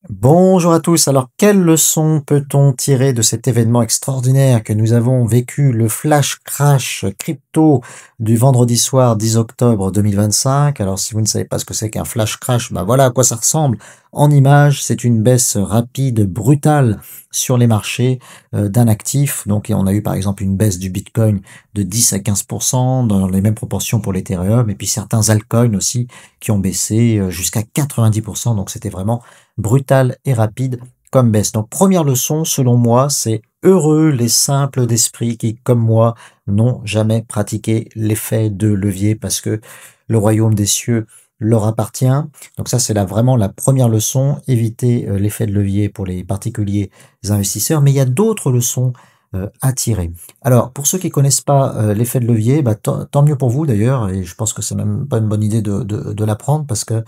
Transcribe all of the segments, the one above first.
Bonjour à tous. Alors, quelle leçon peut-on tirer de cet événement extraordinaire que nous avons vécu, le flash crash crypto du vendredi soir 10 octobre 2025? Alors, si vous ne savez pas ce que c'est qu'un flash crash, bah voilà à quoi ça ressemble. En image, c'est une baisse rapide, brutale sur les marchés d'un actif. Donc, on a eu par exemple une baisse du Bitcoin de 10 à 15%, dans les mêmes proportions pour l'Ethereum, et puis certains altcoins aussi qui ont baissé jusqu'à 90%. Donc, c'était vraiment brutal et rapide comme baisse. Donc première leçon, selon moi, c'est heureux les simples d'esprit qui, comme moi, n'ont jamais pratiqué l'effet de levier parce que le royaume des cieux leur appartient. Donc ça, c'est là vraiment la première leçon, éviter l'effet de levier pour les particuliers investisseurs. Mais il y a d'autres leçons à tirer. Alors, pour ceux qui connaissent pas l'effet de levier, bah, tant mieux pour vous d'ailleurs, et je pense que c'est même pas une bonne idée de l'apprendre parce que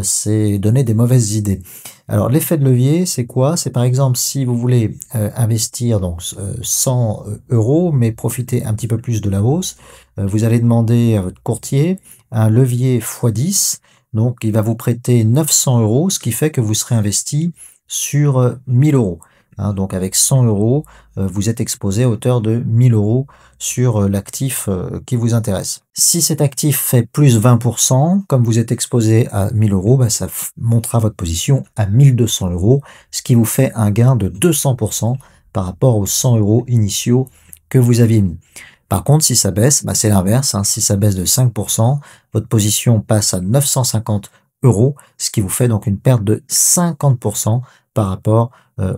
c'est donner des mauvaises idées. Alors, l'effet de levier, c'est quoi? C'est par exemple si vous voulez investir donc 100 euros, mais profiter un petit peu plus de la hausse, vous allez demander à votre courtier un levier x10, donc il va vous prêter 900 euros, ce qui fait que vous serez investi sur 1000 euros. Hein, donc avec 100 euros, vous êtes exposé à hauteur de 1000 euros sur l'actif qui vous intéresse. Si cet actif fait plus 20%, comme vous êtes exposé à 1000 euros, bah, ça montera votre position à 1200 euros, ce qui vous fait un gain de 200% par rapport aux 100 euros initiaux que vous aviez mis. Par contre, si ça baisse, bah, c'est l'inverse. Hein. Si ça baisse de 5%, votre position passe à 950 euros, ce qui vous fait donc une perte de 50% par rapport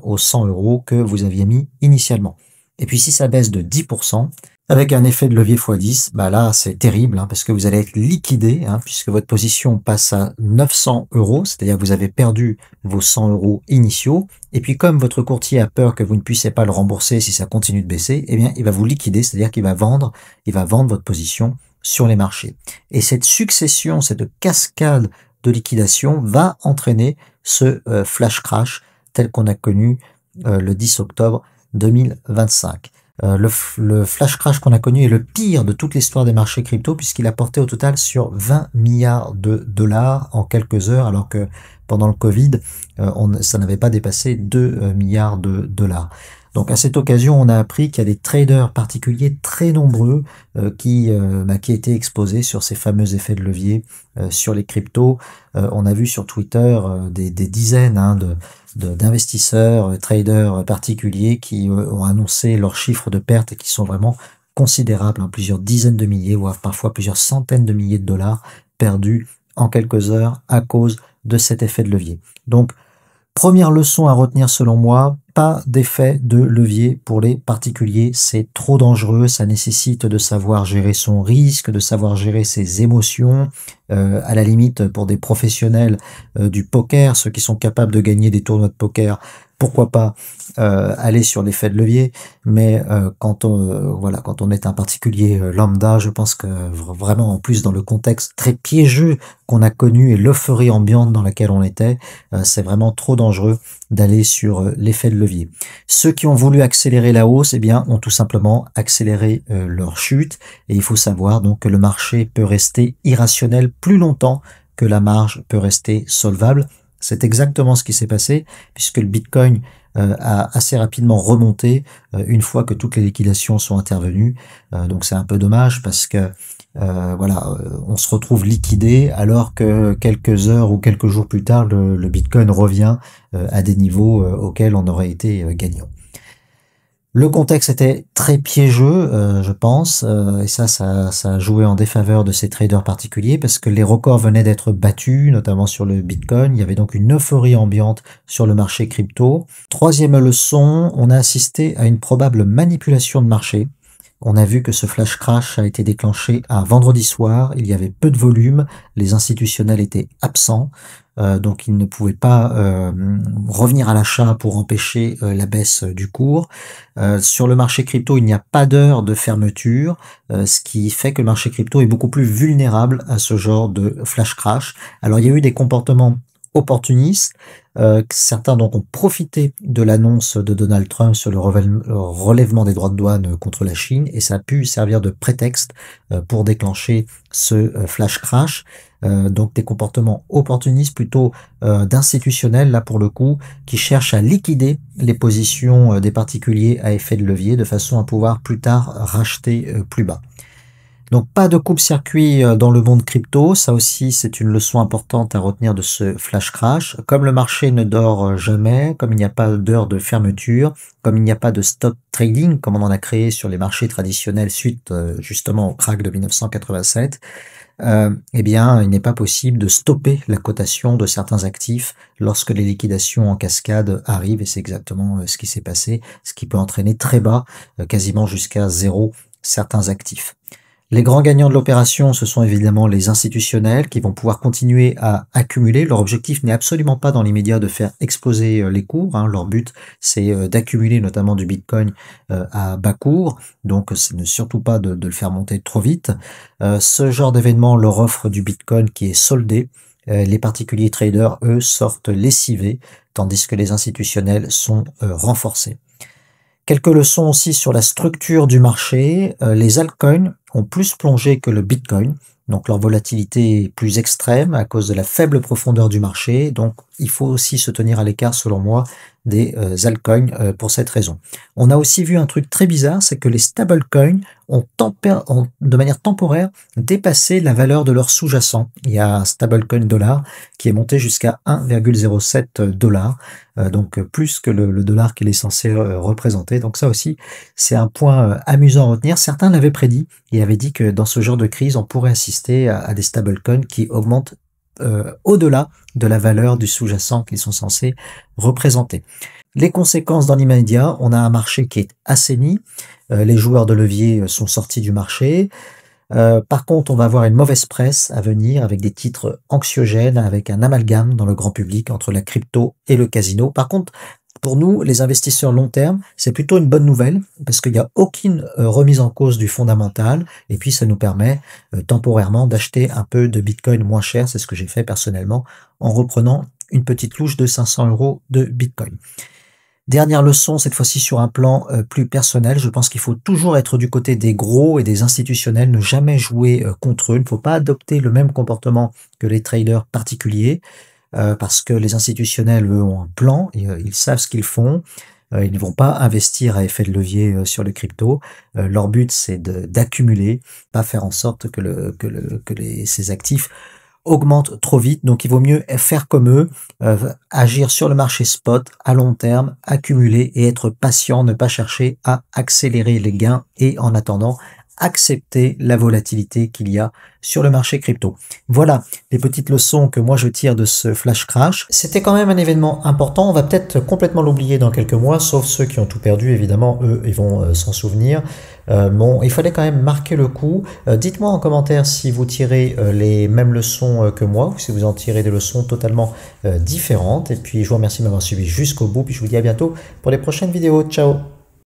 aux 100 euros que vous aviez mis initialement. Et puis si ça baisse de 10%, avec un effet de levier x10, bah là c'est terrible hein, parce que vous allez être liquidé hein, puisque votre position passe à 900 euros, c'est-à-dire que vous avez perdu vos 100 euros initiaux. Et puis comme votre courtier a peur que vous ne puissiez pas le rembourser si ça continue de baisser, eh bien il va vous liquider, c'est-à-dire qu'il va vendre votre position sur les marchés. Et cette succession, cette cascade de liquidation va entraîner ce flash crash tel qu'on a connu le 10 octobre 2025. Le flash crash qu'on a connu est le pire de toute l'histoire des marchés crypto puisqu'il a porté au total sur 20 milliards de dollars en quelques heures alors que pendant le Covid, ça n'avait pas dépassé 2 milliards de dollars. Donc à cette occasion, on a appris qu'il y a des traders particuliers très nombreux qui étaient exposés sur ces fameux effets de levier sur les cryptos. On a vu sur Twitter des dizaines hein, d'investisseurs, traders particuliers qui ont annoncé leurs chiffres de pertes et qui sont vraiment considérables, hein, plusieurs dizaines de milliers, voire parfois plusieurs centaines de milliers de dollars perdus en quelques heures à cause de cet effet de levier. Donc, première leçon à retenir selon moi, pas d'effet de levier pour les particuliers, c'est trop dangereux, ça nécessite de savoir gérer son risque, de savoir gérer ses émotions, à la limite pour des professionnels du poker, ceux qui sont capables de gagner des tournois de poker, pourquoi pas aller sur l'effet de levier, mais quand on est un particulier lambda, je pense que vraiment en plus dans le contexte très piégeux qu'on a connu et l'euphorie ambiante dans laquelle on était, c'est vraiment trop dangereux d'aller sur l'effet de levier. Ceux qui ont voulu accélérer la hausse, eh bien, ont tout simplement accéléré leur chute. Et il faut savoir donc que le marché peut rester irrationnel plus longtemps que la marge peut rester solvable. C'est exactement ce qui s'est passé puisque le Bitcoin a assez rapidement remonté une fois que toutes les liquidations sont intervenues. Donc c'est un peu dommage parce que on se retrouve liquidé alors que quelques heures ou quelques jours plus tard, le Bitcoin revient à des niveaux auxquels on aurait été gagnant. Le contexte était très piégeux, je pense, et ça a joué en défaveur de ces traders particuliers parce que les records venaient d'être battus, notamment sur le Bitcoin. Il y avait donc une euphorie ambiante sur le marché crypto. Troisième leçon, on a assisté à une probable manipulation de marché. On a vu que ce flash crash a été déclenché un vendredi soir, il y avait peu de volume, les institutionnels étaient absents, donc ils ne pouvaient pas revenir à l'achat pour empêcher la baisse du cours. Sur le marché crypto, il n'y a pas d'heure de fermeture, ce qui fait que le marché crypto est beaucoup plus vulnérable à ce genre de flash crash. Alors il y a eu des comportements opportunistes. Certains donc ont profité de l'annonce de Donald Trump sur le relèvement des droits de douane contre la Chine et ça a pu servir de prétexte pour déclencher ce flash crash. donc des comportements opportunistes plutôt d'institutionnels, là pour le coup, qui cherchent à liquider les positions des particuliers à effet de levier de façon à pouvoir plus tard racheter plus bas. Donc pas de coupe-circuit dans le monde crypto, ça aussi c'est une leçon importante à retenir de ce flash crash. Comme le marché ne dort jamais, comme il n'y a pas d'heure de fermeture, comme il n'y a pas de stop trading comme on en a créé sur les marchés traditionnels suite justement au crack de 1987, eh bien il n'est pas possible de stopper la cotation de certains actifs lorsque les liquidations en cascade arrivent, et c'est exactement ce qui s'est passé, ce qui peut entraîner très bas, quasiment jusqu'à zéro, certains actifs. Les grands gagnants de l'opération, ce sont évidemment les institutionnels qui vont pouvoir continuer à accumuler. Leur objectif n'est absolument pas dans l'immédiat de faire exploser les cours. Leur but, c'est d'accumuler notamment du Bitcoin à bas cours. Donc, ce n'est surtout pas de le faire monter trop vite. Ce genre d'événement leur offre du Bitcoin qui est soldé. Les particuliers traders, eux, sortent lessivés, tandis que les institutionnels sont renforcés. Quelques leçons aussi sur la structure du marché. Les altcoins ont plus plongé que le Bitcoin, donc leur volatilité est plus extrême à cause de la faible profondeur du marché. Donc il faut aussi se tenir à l'écart, selon moi, des altcoins pour cette raison. On a aussi vu un truc très bizarre, c'est que les stablecoins ont de manière temporaire dépassé la valeur de leur sous-jacent. Il y a un stablecoin dollar qui est monté jusqu'à 1,07 $, donc plus que le dollar qu'il est censé représenter. Donc ça aussi, c'est un point amusant à retenir. Certains l'avaient prédit et avaient dit que dans ce genre de crise, on pourrait assister à des stablecoins qui augmentent au-delà de la valeur du sous-jacent qu'ils sont censés représenter. Les conséquences dans l'immédiat, on a un marché qui est assaini, les joueurs de levier sont sortis du marché. Par contre, on va avoir une mauvaise presse à venir avec des titres anxiogènes, avec un amalgame dans le grand public entre la crypto et le casino. Par contre, pour nous, les investisseurs long terme, c'est plutôt une bonne nouvelle parce qu'il n'y a aucune remise en cause du fondamental et puis ça nous permet temporairement d'acheter un peu de Bitcoin moins cher. C'est ce que j'ai fait personnellement en reprenant une petite louche de 500 € de Bitcoin. Dernière leçon, cette fois-ci sur un plan plus personnel. Je pense qu'il faut toujours être du côté des gros et des institutionnels, ne jamais jouer contre eux. Il ne faut pas adopter le même comportement que les traders particuliers. Parce que les institutionnels, eux, ont un plan, ils savent ce qu'ils font, ils ne vont pas investir à effet de levier sur le crypto. Leur but, c'est d'accumuler, pas faire en sorte que ces actifs augmentent trop vite. Donc, il vaut mieux faire comme eux, agir sur le marché spot à long terme, accumuler et être patient, ne pas chercher à accélérer les gains et en attendant, accepter la volatilité qu'il y a sur le marché crypto. Voilà les petites leçons que moi je tire de ce flash crash. C'était quand même un événement important, on va peut-être complètement l'oublier dans quelques mois, sauf ceux qui ont tout perdu, évidemment, eux, ils vont s'en souvenir. Bon, il fallait quand même marquer le coup. Dites-moi en commentaire si vous tirez les mêmes leçons que moi, ou si vous en tirez des leçons totalement différentes. Et puis je vous remercie de m'avoir suivi jusqu'au bout, puis je vous dis à bientôt pour les prochaines vidéos. Ciao!